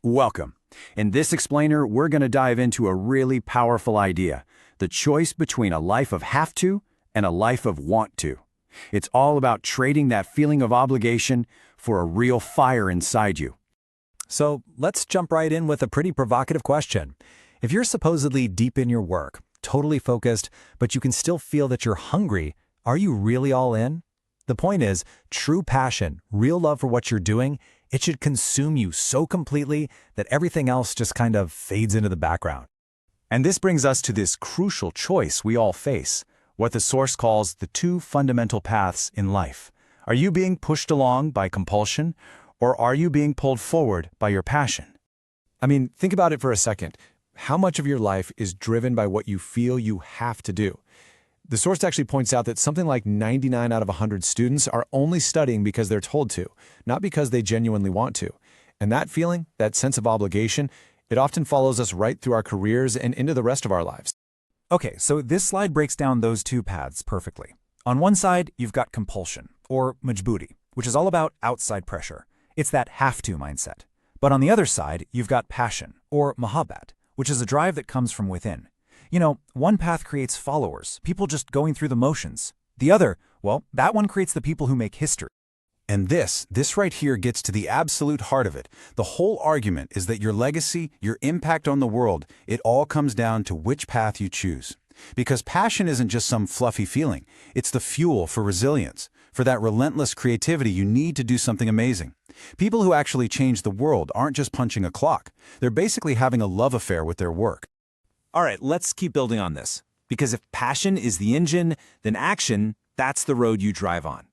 Welcome. In this explainer, we're going to dive into a really powerful idea, the choice between a life of have to and a life of want to. It's all about trading that feeling of obligation for a real fire inside you. So let's jump right in with a pretty provocative question. If you're supposedly deep in your work, totally focused, but you can still feel that you're hungry, are you really all in? The point is, true passion, real love for what you're doing, it should consume you so completely that everything else just kind of fades into the background. And this brings us to this crucial choice we all face, what the source calls the two fundamental paths in life. Are you being pushed along by compulsion, or are you being pulled forward by your passion? I mean, think about it for a second. How much of your life is driven by what you feel you have to do? The source actually points out that something like 99 out of 100 students are only studying because they're told to, not because they genuinely want to. And that feeling, that sense of obligation, it often follows us right through our careers and into the rest of our lives. Okay, so this slide breaks down those two paths perfectly. On one side, you've got compulsion, or majburi, which is all about outside pressure. It's that have-to mindset. But on the other side, you've got passion, or mahabbat, which is a drive that comes from within. You know, one path creates followers, people just going through the motions. The other, well, that one creates the people who make history. And this right here gets to the absolute heart of it. The whole argument is that your legacy, your impact on the world, it all comes down to which path you choose. Because passion isn't just some fluffy feeling. It's the fuel for resilience. For that relentless creativity, you need to do something amazing. People who actually change the world aren't just punching a clock. They're basically having a love affair with their work. All right, let's keep building on this. Because if passion is the engine, then action, that's the road you drive on.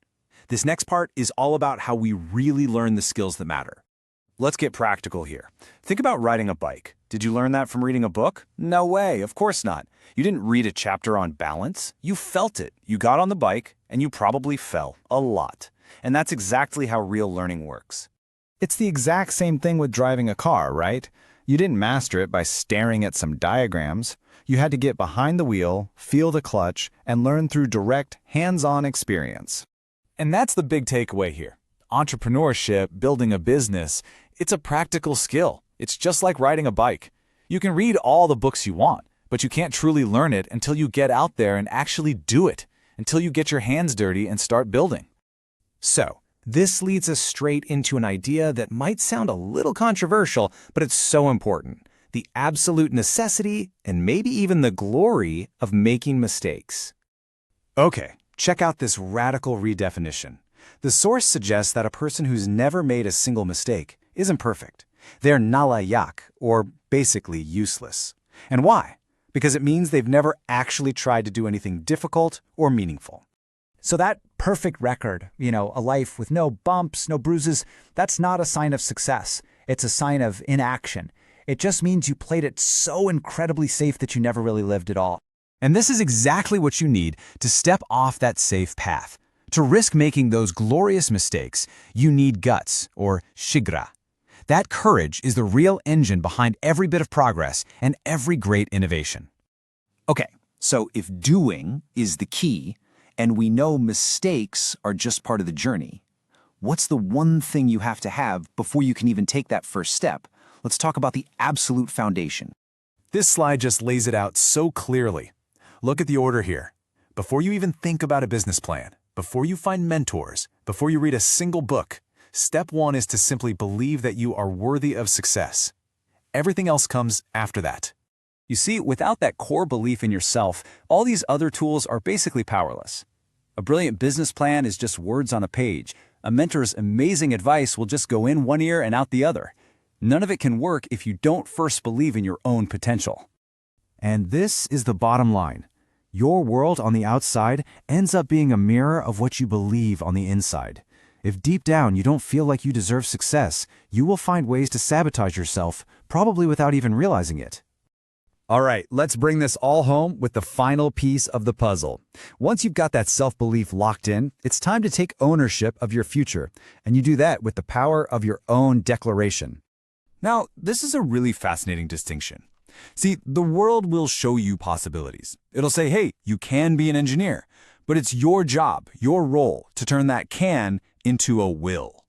This next part is all about how we really learn the skills that matter. Let's get practical here. Think about riding a bike. Did you learn that from reading a book? No way, of course not. You didn't read a chapter on balance. You felt it. You got on the bike, and you probably fell a lot. And that's exactly how real learning works. It's the exact same thing with driving a car, right? You didn't master it by staring at some diagrams. You had to get behind the wheel, feel the clutch, and learn through direct, hands-on experience. And that's the big takeaway here. Entrepreneurship, building a business, it's a practical skill. It's just like riding a bike. You can read all the books you want, but you can't truly learn it until you get out there and actually do it, until you get your hands dirty and start building. So, this leads us straight into an idea that might sound a little controversial, but it's so important. The absolute necessity, and maybe even the glory, of making mistakes. Okay, check out this radical redefinition. The source suggests that a person who's never made a single mistake isn't perfect. They're nalayak, or basically useless. And why? Because it means they've never actually tried to do anything difficult or meaningful. So that perfect record, a life with no bumps, no bruises, that's not a sign of success. It's a sign of inaction. It just means you played it so incredibly safe that you never really lived at all. And this is exactly what you need to step off that safe path. To risk making those glorious mistakes, you need guts, or shigra. That courage is the real engine behind every bit of progress and every great innovation. Okay, so if doing is the key, and we know mistakes are just part of the journey, what's the one thing you have to have before you can even take that first step? Let's talk about the absolute foundation. This slide just lays it out so clearly. Look at the order here. Before you even think about a business plan, before you find mentors, before you read a single book, step one is to simply believe that you are worthy of success. Everything else comes after that. You see, without that core belief in yourself, all these other tools are basically powerless. A brilliant business plan is just words on a page. A mentor's amazing advice will just go in one ear and out the other. None of it can work if you don't first believe in your own potential. And this is the bottom line. Your world on the outside ends up being a mirror of what you believe on the inside. If deep down you don't feel like you deserve success, you will find ways to sabotage yourself, probably without even realizing it. All right, let's bring this all home with the final piece of the puzzle. Once you've got that self-belief locked in, it's time to take ownership of your future, and you do that with the power of your own declaration. Now, this is a really fascinating distinction. See, the world will show you possibilities. It'll say, hey, you can be an engineer, but it's your job, your role, to turn that can into a will.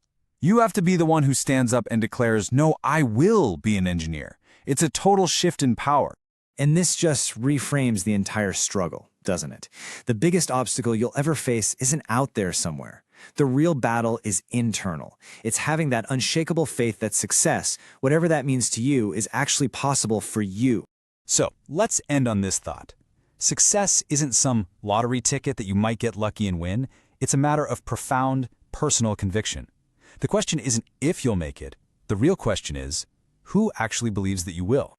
You have to be the one who stands up and declares, "No, I will be an engineer." It's a total shift in power. And this just reframes the entire struggle, doesn't it? The biggest obstacle you'll ever face isn't out there somewhere. The real battle is internal. It's having that unshakable faith that success, whatever that means to you, is actually possible for you. So, let's end on this thought. Success isn't some lottery ticket that you might get lucky and win. It's a matter of profound, personal conviction. The question isn't if you'll make it. The real question is, who actually believes that you will?